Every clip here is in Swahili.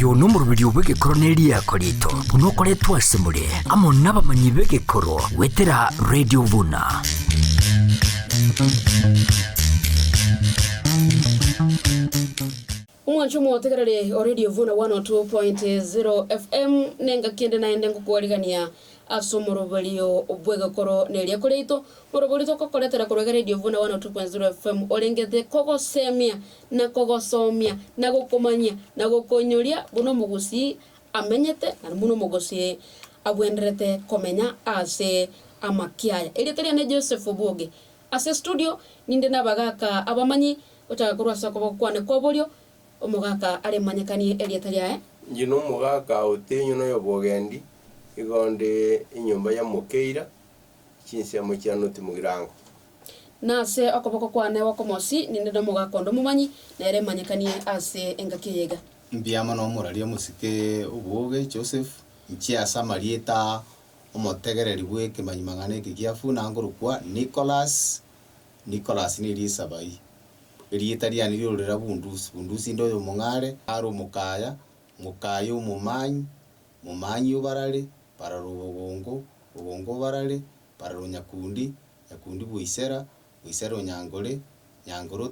Uyu no murubiri w'igikoro yako rito unokore twasemure amo n'abamanyi b'igikoro wetera Radio Vuna. Umwanchumu watekerere o Radio Vuna 102.0 FM nenga kiende naende ngukuarigania asomorobalio obwegakoro nelia koleito morobolito kokoletera korega Radio Vuna 102.0 FM olengete kogosemia na kogosomia na gokomanya na gokonyoria buno mugusi amenyete na muno mugusi abwenderete komenya ase amakiaya eliteria ne Joseph Obuge ase studio ninde nabagaka abamanyi utakurasa kobokwane kobolio omugaka ari manyakani eliteria Njino mugaka otenyo no yobogendi igonde inyumba ya Mukeira chinsi ya mucyano timugirango nase okoboko kwane wakomosi ninde no mugaka ndo mumanyi nere manyakani ase engakiyega mbiama no muralia musike Obuge Joseph nchia samarieta omotegereri bwe kimanyimangane kikiafuna ngorukwa Nicholas ni risabai rietaria ni rurera bundusi ndo yo mungare aro mukaya mumanyi ubarare para rubongo barare para runyakundi buisera nyangore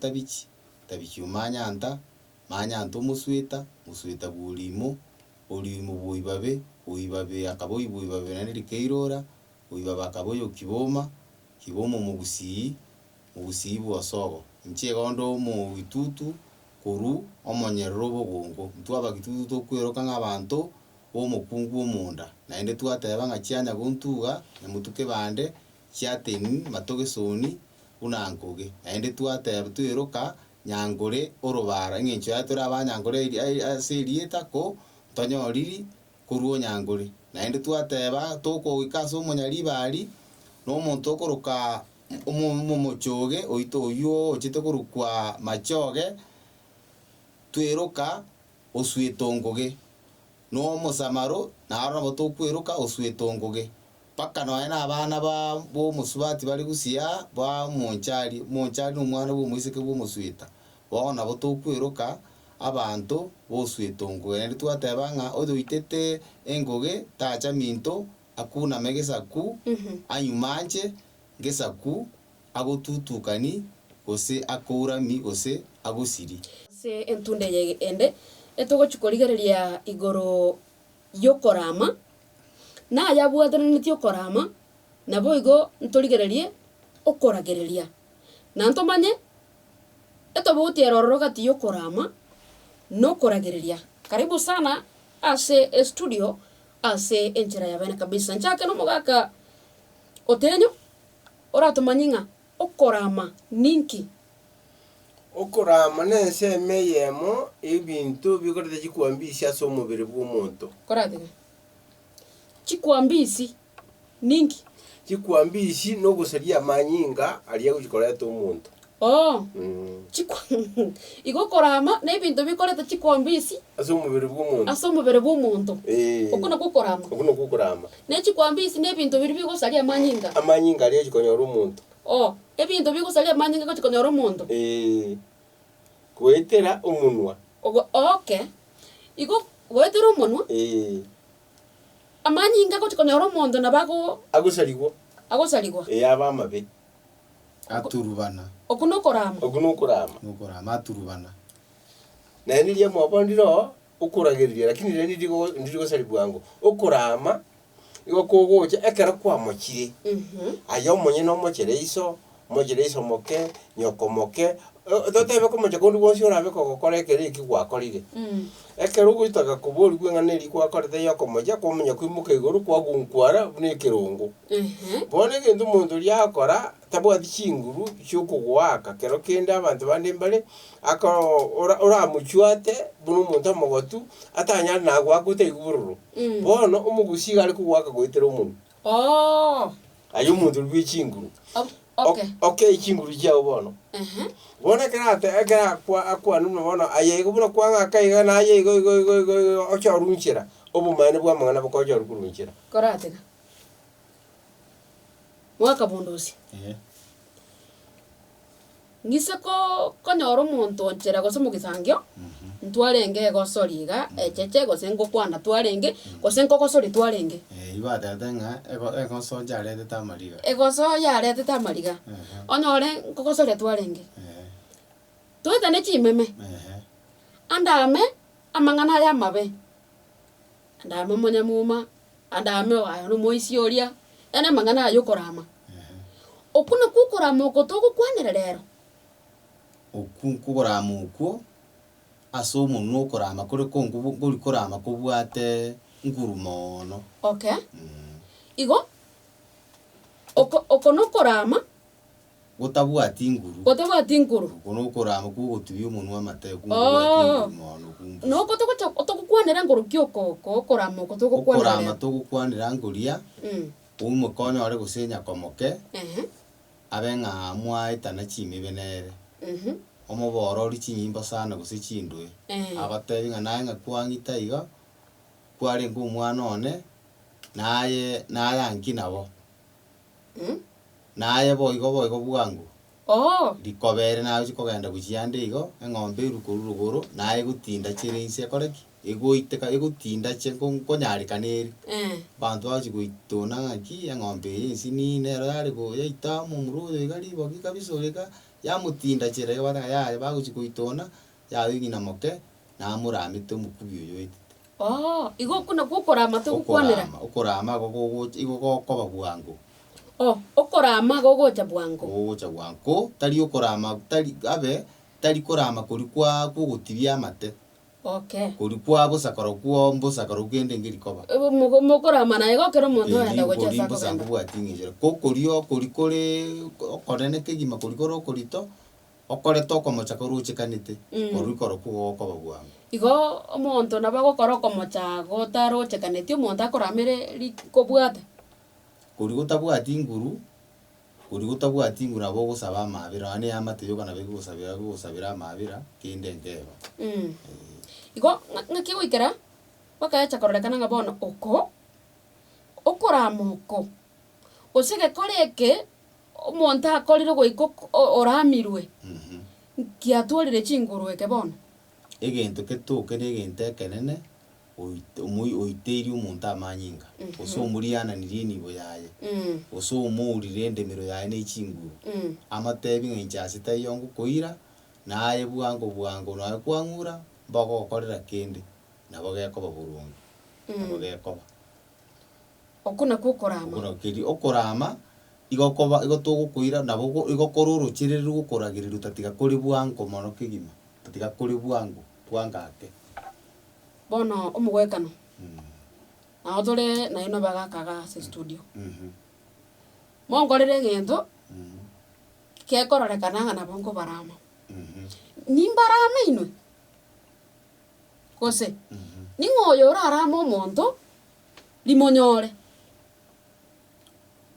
tabichi manyanta muswita bulimo buibabe akaboyi buibabe nari keirora buibabe akaboyo kibomo mugusi bwosogo nchie gondo mu bitutu kuru omonyerero bogongo ntwaba gitutu tokweroka nk'abantu bo mukungu omunda naende twateba ngachianya gontuga nyamutuke bande chiateni matogesoni unankoge naende twateba tweroka nyangore orobara ngencho yatora abanyangore aserieta ko tonyoriri kuruo nyangore naende twateba tokogikaso omonyari bari no muntu okoroka omochoge oito oyo ochite korukwa machoge tweroka oswetongoge no mosamaro naro botokweroka oswetongoge paka no ena abana ba bo musubati bari gusia ba monchari umwana bo muiseke bo muswita bona botokweroka abantu boswetongoge nari twatebanga odoitete engoge tacha minto akuna megesaku anyumanche gesaku agotutukani ose akourami ose agosiri se entunde yege ende etogo chukorigereria igoro yokorama na yabwatana nitiokorama nabo igo ntorigererie okoragereria na ntomanye etobuti erororoga ti yokorama no koragereria karibu sana ase studio ase enchera ya bene kabisa nchake no mugaka otenyo ora tomanyinga okorama ninki okorama nense meyemo ebintu bikorete chikwambisi ase omubiri bw'omuntu korate chikwambisi ninki chikwambisi no guseria manyinga aliye kuchikorete omuntu igo korama ne bintu bikorete chikwambisi ase omubiri bw'omuntu okuno kukorama ne chikwambisi ne bintu biri bigosaria manyinga aliye chikonyora omuntu ebintu bigusalia manyinga gochikonyora omuntu kwetera omunwa igo gwetera omunwa amanyinga gochikonyora omuntu nabago agosarigwa abamabe aturubana okunokorama aturubana na nilie mwabondiro okurageria lakini ndirigo saribwango okurama igo kogocha ekera kwa mochire ayo monye no mochereiso moke nyokomoke dotebe ko moche kondu bonsi orabe ko gokora ekere ikigwakorire ekero gwitaga kubori gwenganeri kwa korete yoko moja ko menya kwimuka iguru kwa gunkwara bune kirungu bone gendo muntu lyakora tabwa dikinguru cyokugwaka kero kende abantu bande mbale aka ora muchwate bunu muntu amogotu atanya nagwa gute igururu bono umugusiga ari kugwaka gwetera umuntu ayo muntu rwikinguru okay ikinguru cyawo bono bona kera kwa nuno bono ayego bono kwanga kaiga na ayego ocho runchira obumane bwa mangana bako ocho runchira korate mwaka bondosi ngise ko konyoro muntu nchera gose mugisangio ntwarenge gosoriga echeche gose ngokwana twarenge gose nkogosori twarenge ibatete ng'a egoso njarete tamariga egoso yarete tamariga onyore nkogosori twarenge twetane chimeme andame amang'ana ya mabe andame monyamuma andame wayo no moisioria ene mang'ana ayo korama okuna kukorama okotogokwanera rero okugorama okwo ase omonwe okorama kore kori korama kobwate nguru mono okay igo oko nokorama gotabwati nguru gotabwati nguru okono okorama kogotubia omonwe amateko ngobwati nguru mono no otogokwanera nguru kioko okorama okotogokwanera okorama togokwanera ngoria omokonya ore gosenya komoke abe ng'a mwaetana chimibe nere omoboro ori chinyimbo sana gose chindwe agotebi ng'a naye ng'a kwang'ita iga kwarenga omwana one naye anki nabo naye boigo bwangu rikobere nawe chikogenda gochiande igo eng'ombe erukoru rogoro naye gotinda chire inse ekoreki egoiteka egotinda nkonyarikana eri banto bachi goitona ng'aki eng'ombe eye ensi nine ero yare yaita momuro oyo iga riboki kabisa oreka yamotinda chire iga batanga yaye bagochi goitona yabe ng'ina moke namoramete omokubi oyo oetete igo okuna gokorama togokwanera okorama igo gokoba bwango okorama gogocha bwango gogocha bwango tari okorama tari korama kori kwogotibia amate kori kwabosakaro mbosakaro kende ngirikoba mokorama naye gokera omonto oyenda gocha sako bwating'ijere kori kore okonene kegima kori kore okorito okorete okomocha korochekanete kori koro kogokoba bwango igo omonto nabo gokora okomocha gotarochekaneti omonto akoramere kobwate kori gotabwati nguru nabo ogosaba amabera ane amate yoka nabo egosabera amabera kende nkeba igo ng'aki goikera bakaecha kororekana ng'a bono okorama oko gose gekore eke omonto akorire goika oramirwe kiatwarire chinguru eke bono egento ketoke na egento ekenene oiteirie omonto amanyinga gose omoriananirie enibo yaye gose omourire endemero yaye na echinguru amatebi ng'a inche ase taiyo ngokoira naye bwango naye kwang'ura mbogogokorera kende nabo gekoba boronge nabo gekoba okuna kukorama okorama igo togokoira nabo igokora orochereri gokoragereria tatiga kore bwango mono kegima tatiga kore bwango bwangake bono omogwekano nao tore naino bagakaga ase studio mongorere egento gekororekana ng'a nabo nkobarama nimbarama inwe gose ning'oyo orarama omonto rimonyore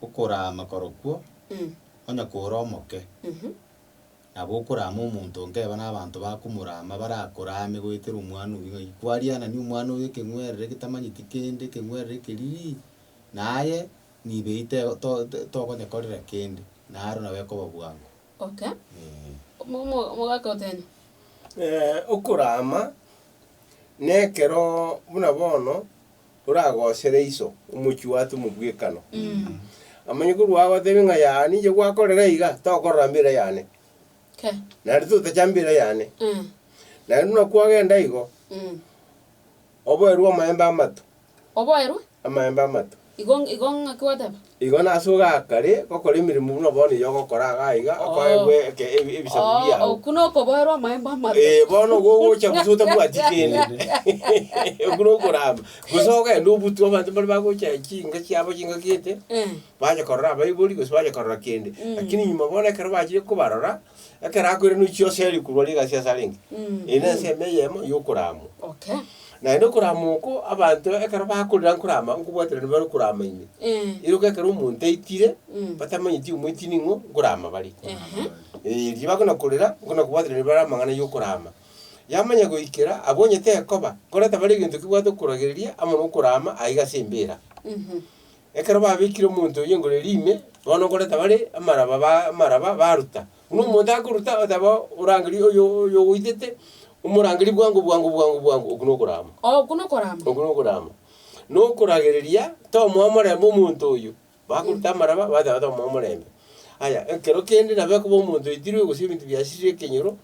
okorama korokwo onya kora omoke nabo okorama omonto nkeba na abanto bakomorama barakorame goetera omwana oyo ng'ai kwarianani omwana oyo ekeng'werere getamanyeti kende ekeng'werere keriri naye nibeite tokonyekorera kende naro nabo ekoba bwango mogaka otenya okorama nekero buna bono oragosere iso omochi watu omobwekano amanye korwa agotebi ng'a yane inche gwakorera iga tokorora mbira yane nari totacha mbira yane nari buna kwagenda igo oboerwa amaembe amato amaembe amato igo ng'aki wateba igo nase ogakare gokora emirimo buna bono igo ogokora iga okoegwe ebisabu biago okuna okoboerwa amaembe amato bono gogocha busa otabwati kende okuna okorama busa ogenda obutwa abanto bari bagocha chinga chiabo chinga kiete bacha korora abaibori gose bacha korora kende lakini nyuma bono ekero bachire kobarora ekero akoire nochiose eri kurwa rigasi ase arenge ene ensemo eyemo yokorama naende okorama oko abanto ekero bakorera nkorama nkobwaterani bari okorama ime iroka ekero omonto eitire batamanyeti omoitini ng'o nkorama bari eri bakona korera nkona kobwaterani bari amang'ana yokorama yamanya goikera abonyete ekoba koreta bari egento kibwate okorogereria amo na okorama aiga ase embera ekero babekire omonto oyo engoreri ime bono koreta bari amaraba baruta uno muntu akuruta ataba urangiri yo witete umurangiri bwangu okuno kurama okuno kurama no kuragereria to mwamore muntu uyu bakuruta maraba bata mwamorembe aya ekero kende nabe kubo muntu itirwe gusi ibintu byashire kenyero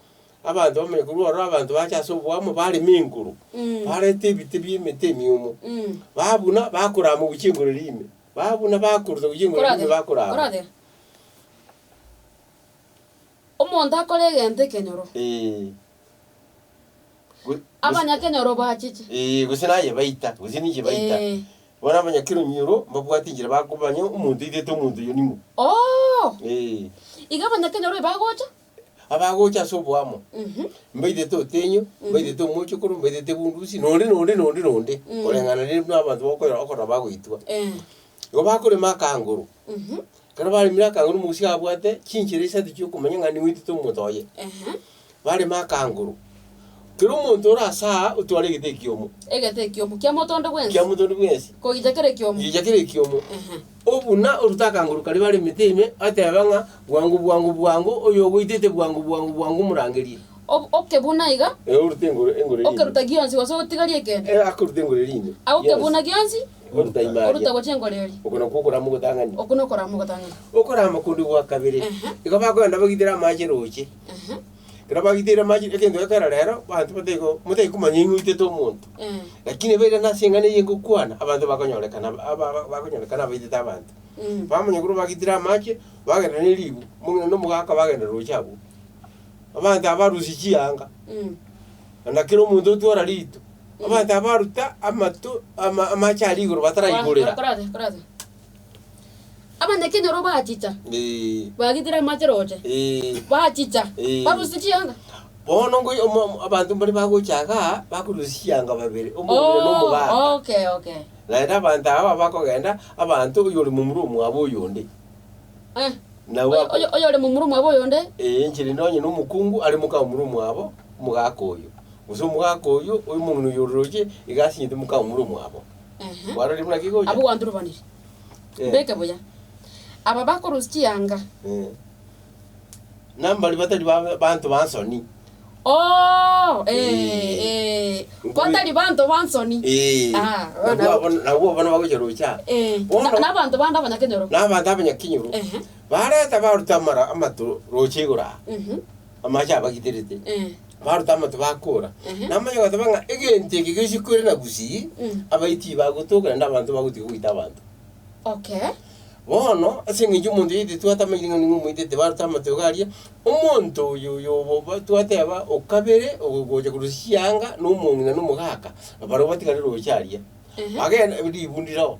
abantu bamenye kurwara abantu bacyasobwamo bari minguru barete ibiti by'imete myumu babuna bakurama ubukinguro rime babuna bakuruza ubukinguro rime bakurama omuntu akore gente kenyoro abanyakenyoro bachiche gusi naye baita gusi nije baita bona abanyakiro nyiro babwatingira bakubanye umuntu idete umuntu yo nimo iga abanyakenyoro bagocha abagocha sobwamo mbaide to tenyo mbaide to mucho kuru mbaide te bundusi nonde olengana ni n'abantu bakora bagwitwa ngo bakore makanguru kana bari mirakanguru musi abwate kinchirisa cyo kumenya ngani witito mutoye bari makanguru kero muntu urasa utware gitekiomo kya motondo bwensi ko ijakere kiomo obuna urutakanguru kali bari mitime atebanga bwangu oyo gwitete bwangu murangerie oke buna iga urutengore oke rutagionzi waso tigarie kende akurutengore rine oke buna gionzi urutagwacengoreri okuno kokora mugutangani okora makundi gwa kabiri ikabakwenda bagitira majeroche Grabagitira maji ekendo ekara rero bantu bateko kumanya ingwite to muntu lakini bera nasingane yengo kwana abantu bakonyorekana baitita abantu bamanya grabagitira maji bagenda nilibu mungena no mugaka bagenda rochabu abantu abarusi kianga ndakiro muntu twara lito abantu abaruta amatu amachali gro batarayigorera korade abanyakenyoro bachicha bagitira macheroche bachicha barusichianga bono ngo abantu bari bagochaga bakurusichianga babere umubire no mubaka okay laenda abantu aba bakogenda abantu yori mumurumu abo yonde oyo le mumurumu abo yonde nchiri ndonye no mukungu ali muka mumurumu abo mugakoyo uso mugakoyo uyu muntu yoroje igasinyite muka mumurumu abo warari muna kigoja abo wandurubanire beke boya aba bakurusichianga nambali batali bantu bansoni batali bantu bansoni nabo bana bagojerocha n'abantu bandi abanyakenyoro bareta barutamara amatu rochigura amacha bagiterete barutama bakora namanya gatabanga egente gigishikure na gusi abaiti bagotoka ndabantu baguti kuita abantu bono asingi umuntu yidi twatamenye ngo mwite barutama togaria umuntu yo twateba okabere ogoje kurushiyanga n'umuntu n'umugaka baro batikari rocharia agenda bibundiraho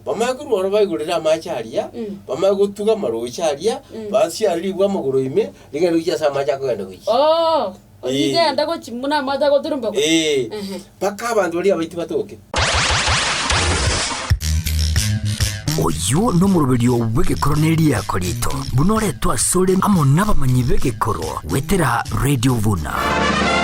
bamakuru waro bayigurira amacharia bamagutuga marocharia basi aribwa maguru ime ligero cyasa amacha kugenda kuki igenda ko kimuna amaza ko turumba paka abantu bari abaiti batoke oyu no muruberio bweke Cornelia Kolito bunore twasore amo nabamanyi beke koro wetera Radio Vuna.